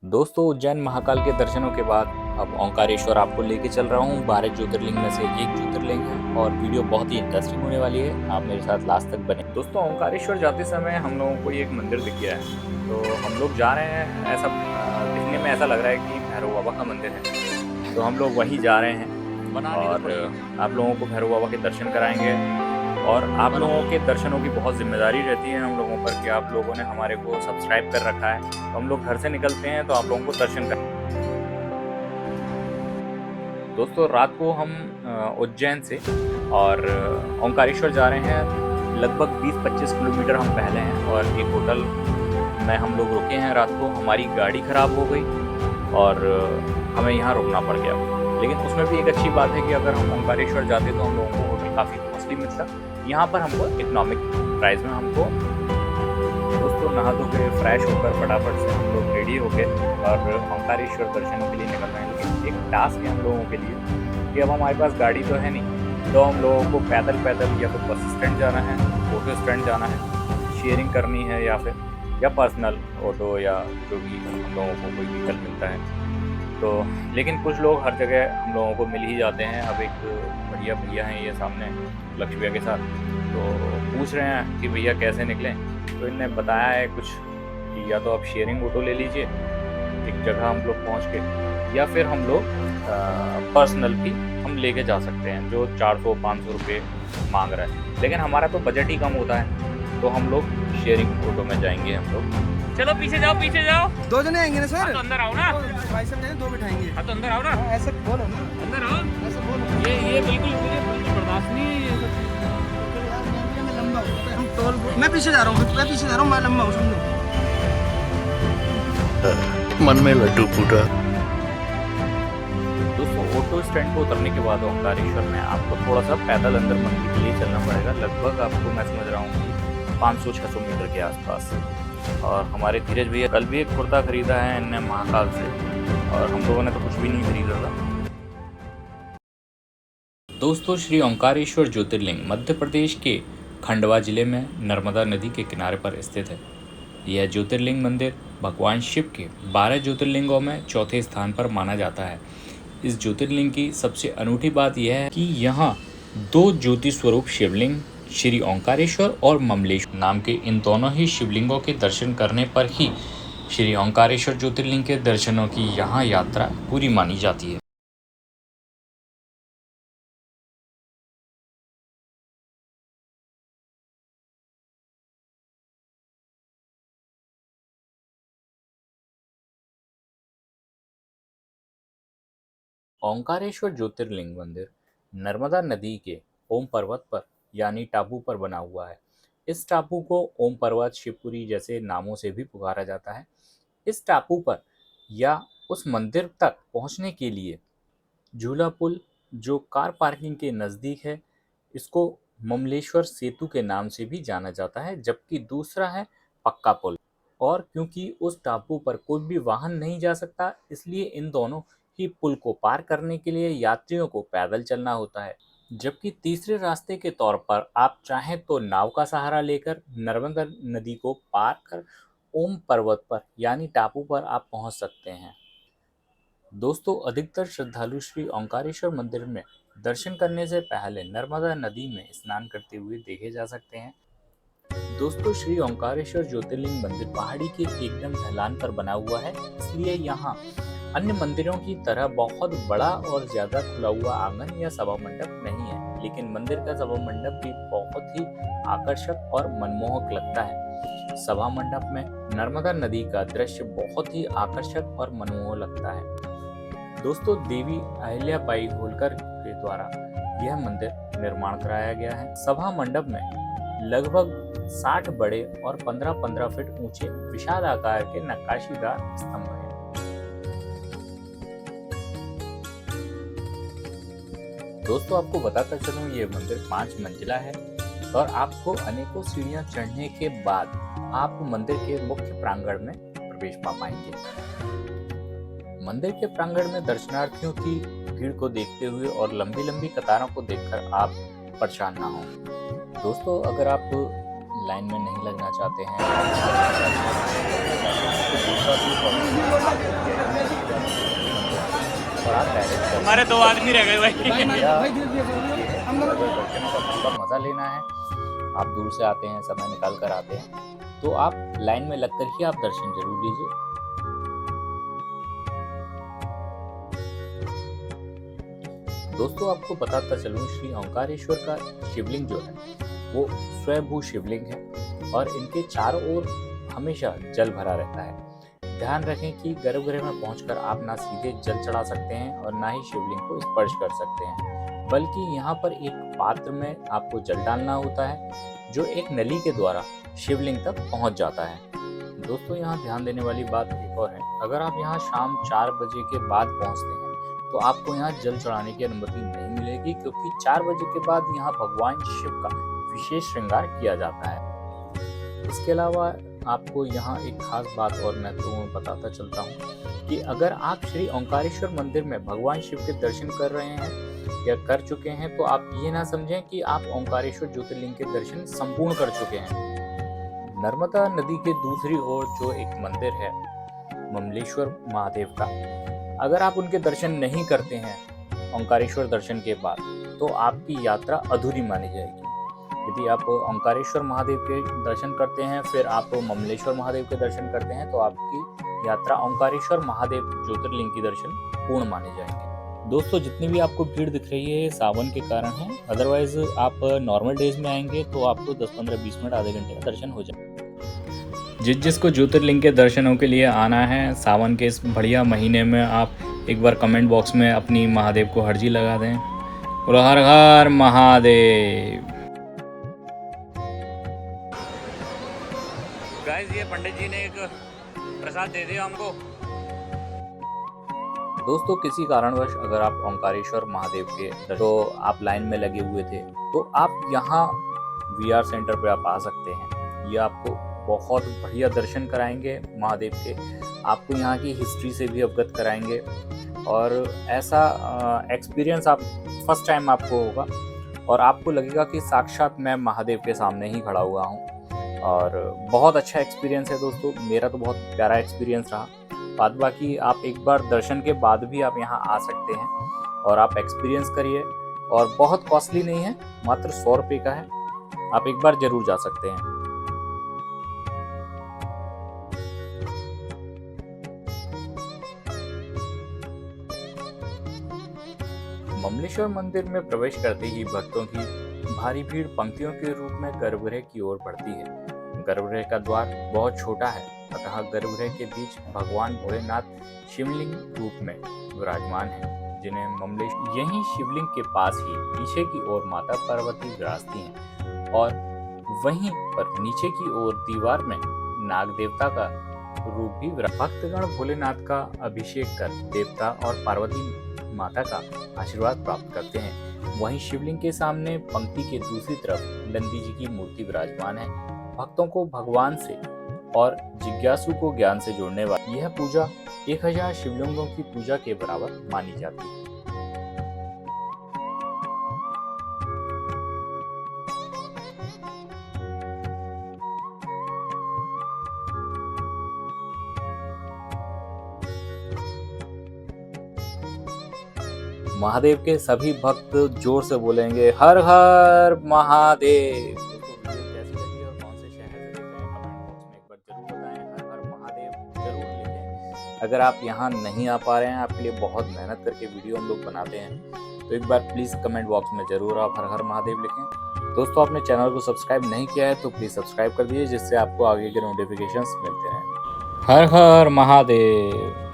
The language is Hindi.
दोस्तों, उज्जैन महाकाल के दर्शनों के बाद अब ओंकारेश्वर आपको लेके चल रहा हूँ। 12 ज्योतिर्लिंग में से एक ज्योतिर्लिंग है और वीडियो बहुत ही इंटरेस्टिंग होने वाली है। आप मेरे साथ लास्ट तक बने। दोस्तों, ओंकारेश्वर जाते समय हम लोगों को एक मंदिर दिख गया है, तो हम लोग जा रहे हैं। ऐसा दिखने में ऐसा लग रहा है कि भैरव बाबा का मंदिर है, तो हम लोग वहीं जा रहे हैं और आप लोगों को भैरव बाबा के दर्शन कराएंगे। और आप लोगों के दर्शनों की बहुत जिम्मेदारी रहती है हम लोगों पर कि आप लोगों ने हमारे को सब्सक्राइब कर रखा है, तो हम लोग घर से निकलते हैं तो आप लोगों को दर्शन कर। दोस्तों, रात को हम उज्जैन से और ओंकारेश्वर जा रहे हैं। लगभग 20-25 किलोमीटर हम पहले हैं और एक होटल में हम लोग रुके हैं। रात को हमारी गाड़ी ख़राब हो गई और हमें यहाँ रुकना पड़ गया। लेकिन उसमें भी एक अच्छी बात है कि अगर हम ओंकारेश्वर जाते तो हम लोगों को होटल काफ़ी कॉस्टली मिलता। यहाँ पर हमको इकोनॉमिक प्राइस में हमको। दोस्तों, नहा धो के फ्रेश होकर फटाफट से हम लोग रेडी हो गए और ओंकारेश्वर दर्शनों के लिए निकल रहे हैं। लेकिन एक टास्क है हम लोगों के लिए कि अब हमारे पास गाड़ी तो है नहीं, तो हम लोगों को पैदल या फिर बस स्टैंड जाना है, ऑटो स्टैंड जाना है, शेयरिंग करनी है या पर्सनल ऑटो या जो भी हम लोगों को कोई व्हीकल मिलता है। तो लेकिन कुछ लोग हर जगह हम लोगों को मिल ही जाते हैं। अब एक बढ़िया भैया हैं ये सामने लक्ष्य भैया के साथ, तो पूछ रहे हैं कि भैया कैसे निकलें। तो इनने बताया है कुछ कि या तो आप शेयरिंग ऑटो ले लीजिए एक जगह हम लोग पहुंच के, या फिर हम लोग पर्सनल भी हम लेके जा सकते हैं जो 400-500 रुपये मांग रहा है। लेकिन हमारा तो बजट ही कम होता है, तो हम लोग शेयरिंग ऑटो में जाएंगे हम लोग। चलो पीछे जाओ। दो जने आएंगे ना सर? हाँ, तो अंदर आओ ना। भाई साहब ने दो बिठाएंगे। हाँ, तो अंदर आओ ना। ऐसे बोलो ना, अंदर आओ। ऐसे बोलो। ये बिल्कुल बर्दाश्त नहीं है ये सब। मैं लंबा हूँ, हम टोल मैं पीछे जा रहा हूँ, मैं लंबा हूँ, समझो। मन में लड्डू फूटा। दोस्तों, ऑटो स्टैंड को उतरने के बाद ओंकारेश्वर में आपको थोड़ा सा पैदल अंदर मंदिर के लिए चलना पड़ेगा। लगभग आपको मैं समझ रहा हूँ 500-600 मीटर के आसपास। और हमारे धीरज भैया कल भी एक कुर्ता खरीदा है इनने महाकाल से, और हम लोगों ने तो कुछ भी नहीं खरीदा था। दोस्तों, श्री ओंकारेश्वर ज्योतिर्लिंग मध्य प्रदेश के खंडवा जिले में नर्मदा नदी के किनारे पर स्थित है। यह ज्योतिर्लिंग मंदिर भगवान शिव के 12 ज्योतिर्लिंगों में चौथे स्थान पर माना जाता है। इस ज्योतिर्लिंग की सबसे अनूठी बात यह है कि यहाँ 2 ज्योति स्वरूप शिवलिंग श्री ओंकारेश्वर और ममलेश्वर नाम के इन दोनों ही शिवलिंगों के दर्शन करने पर ही श्री ओंकारेश्वर ज्योतिर्लिंग के दर्शनों की यहाँ यात्रा पूरी मानी जाती है। ओंकारेश्वर ज्योतिर्लिंग मंदिर नर्मदा नदी के ओम पर्वत पर यानी टापू पर बना हुआ है। इस टापू को ओम पर्वत, शिवपुरी जैसे नामों से भी पुकारा जाता है। इस टापू पर या उस मंदिर तक पहुंचने के लिए झूला पुल, जो कार पार्किंग के नज़दीक है, इसको ममलेश्वर सेतु के नाम से भी जाना जाता है, जबकि दूसरा है पक्का पुल। और क्योंकि उस टापू पर कोई भी वाहन नहीं जा सकता, इसलिए इन दोनों ही पुल को पार करने के लिए यात्रियों को पैदल चलना होता है। जबकि तीसरे रास्ते के तौर पर आप चाहें तो नाव का सहारा लेकर नर्मदा नदी को पार कर ओम पर्वत पर यानी टापू पर आप पहुंच सकते हैं। दोस्तों, अधिकतर श्रद्धालु श्री ओंकारेश्वर मंदिर में दर्शन करने से पहले नर्मदा नदी में स्नान करते हुए देखे जा सकते हैं। दोस्तों, श्री ओंकारेश्वर ज्योतिर्लिंग मंदिर पहाड़ी के एकदम ढलान पर बना हुआ है, इसलिए यहाँ अन्य मंदिरों की तरह बहुत बड़ा और ज्यादा खुला हुआ आंगन या सभा मंडप नहीं है। लेकिन मंदिर का सभा मंडप भी बहुत ही आकर्षक और मनमोहक लगता है। सभा मंडप में नर्मदा नदी का दृश्य बहुत ही आकर्षक और मनमोहक लगता है। दोस्तों, देवी अहिल्याबाई होलकर के द्वारा यह मंदिर निर्माण कराया गया है। सभा मंडप में लगभग 60 बड़े और 15-15 फीट ऊंचे विशाल आकार के नक्काशीदार स्तंभ हैं। दोस्तों, आपको बताता चलूं, ये मंदिर 5 मंजिला है और आपको अनेकों सीढ़ियां चढ़ने के बाद आप मंदिर के मुख्य प्रांगण में प्रवेश पा पाएंगे। मंदिर के प्रांगण में दर्शनार्थियों की भीड़ को देखते हुए और लंबी लंबी कतारों को देखकर आप परेशान ना हो। दोस्तों, अगर आप लाइन में नहीं लगना चाहते हैं तो दूसरा भी और आप डायरेक्ट हमारे 2 आदमी रह गए भाई। भाई धीरे धीरे बोलिए, हम लोग दर्शनों का पूरा मजा लेना है। आप दूर से आते हैं, समय निकाल कर आते हैं, तो आप लाइन में लगकर ही आप दर्शन जरूर लीजिए। दोस्तों आपको बताता चलूं, श्री ओंकारेश्वर का शिवलिंग जो है वो स्वयंभू शिवलिंग है और इनके चारों ओर हमेशा जल भरा रहता है। ध्यान रखें कि गर्भगृह में पहुंचकर आप ना सीधे जल चढ़ा सकते हैं और ना ही शिवलिंग को स्पर्श कर सकते हैं, बल्कि यहाँ पर एक पात्र में आपको जल डालना होता है जो एक नली के द्वारा शिवलिंग तक पहुंच जाता है। दोस्तों यहाँ ध्यान देने वाली बात एक और है, अगर आप यहाँ शाम 4 बजे के बाद पहुंचते हैं तो आपको यहाँ जल चढ़ाने की अनुमति नहीं मिलेगी, क्योंकि 4 बजे के बाद यहाँ भगवान शिव का विशेष श्रृंगार किया जाता है। इसके अलावा आपको यहाँ एक खास बात और मैं तुम्हें बताता चलता हूँ कि अगर आप श्री ओंकारेश्वर मंदिर में भगवान शिव के दर्शन कर रहे हैं या कर चुके हैं, तो आप ये ना समझें कि आप ओंकारेश्वर ज्योतिर्लिंग के दर्शन संपूर्ण कर चुके हैं। नर्मदा नदी के दूसरी ओर जो एक मंदिर है ममलेश्वर महादेव का, अगर आप उनके दर्शन नहीं करते हैं ओंकारेश्वर दर्शन के बाद, तो आपकी यात्रा अधूरी मानी जाएगी। यदि आप ओंकारेश्वर महादेव के दर्शन करते हैं, फिर आप ममलेश्वर महादेव के दर्शन करते हैं, तो आपकी यात्रा ओंकारेश्वर महादेव ज्योतिर्लिंग की दर्शन पूर्ण माने जाएंगे। दोस्तों जितनी भी आपको भीड़ दिख रही है सावन के कारण है, अदरवाइज आप नॉर्मल डेज में आएंगे तो आपको 10-15-20 मिनट आधे घंटे का दर्शन हो जाए। जिसको ज्योतिर्लिंग के दर्शनों के लिए आना है सावन के इस बढ़िया महीने में, आप एक बार कमेंट बॉक्स में अपनी महादेव को हर्जी लगा दें। बोलो हर हर महादेव। गाइस ये पंडित जी ने एक प्रसाद दे दिया हमको। दोस्तों किसी कारणवश अगर आप ओंकारेश्वर महादेव के तो आप लाइन में लगे हुए थे, तो आप यहाँ VR सेंटर पे आप आ सकते हैं। ये आपको बहुत बढ़िया दर्शन कराएंगे महादेव के, आपको यहाँ की हिस्ट्री से भी अवगत कराएंगे और ऐसा एक्सपीरियंस आप फर्स्ट टाइम आपको होगा और आपको लगेगा कि साक्षात मैं महादेव के सामने ही खड़ा हुआ हूँ। और बहुत अच्छा एक्सपीरियंस है दोस्तों, मेरा तो बहुत प्यारा एक्सपीरियंस रहा। बाद बाकी आप एक बार दर्शन के बाद भी आप यहाँ आ सकते हैं और आप एक्सपीरियंस करिए, और बहुत कॉस्टली नहीं है, मात्र 100 रुपये का है। आप एक बार जरूर जा सकते हैं। ममलेश्वर मंदिर में प्रवेश करते ही भक्तों की भारी भीड़ पंक्तियों के रूप में गर्भगृह की ओर बढ़ती है। गर्भगृह का द्वार बहुत छोटा है, अतः गर्भगृह के बीच भगवान भोलेनाथ शिवलिंग रूप में विराजमान हैं, जिन्हें ममलेश्वर यहीं शिवलिंग के पास ही पीछे की ओर माता पार्वती विराजती हैं और वहीं पर नीचे की ओर दीवार में नाग देवता का रूप भी। भक्तगण भोलेनाथ का अभिषेक कर देवता और पार्वती माता का आशीर्वाद प्राप्त करते हैं। वहीं शिवलिंग के सामने पंक्ति के दूसरी तरफ नंदी जी की मूर्ति विराजमान है। भक्तों को भगवान से और जिज्ञासु को ज्ञान से जोड़ने वाली यह पूजा 1000 शिवलिंगों की पूजा के बराबर मानी जाती है। महादेव के सभी भक्त जोर से बोलेंगे हर हर महादेव। दोस्तों वीडियो कैसी लगी और कौन से शहर से देख रहे हैं कमेंट बॉक्स में एक बार जरूर बताएं। हर हर महादेव जरूर लिखें। अगर आप यहाँ नहीं आ पा रहे हैं, आपके लिए बहुत मेहनत करके वीडियो हम लोग बनाते हैं, तो एक बार प्लीज़ कमेंट बॉक्स में जरूर आप हर हर महादेव लिखें। दोस्तों आपने चैनल को सब्सक्राइब नहीं किया है तो प्लीज़ सब्सक्राइब कर दीजिए, जिससे आपको आगे के नोटिफिकेशंस मिलते रहें। हर हर महादेव।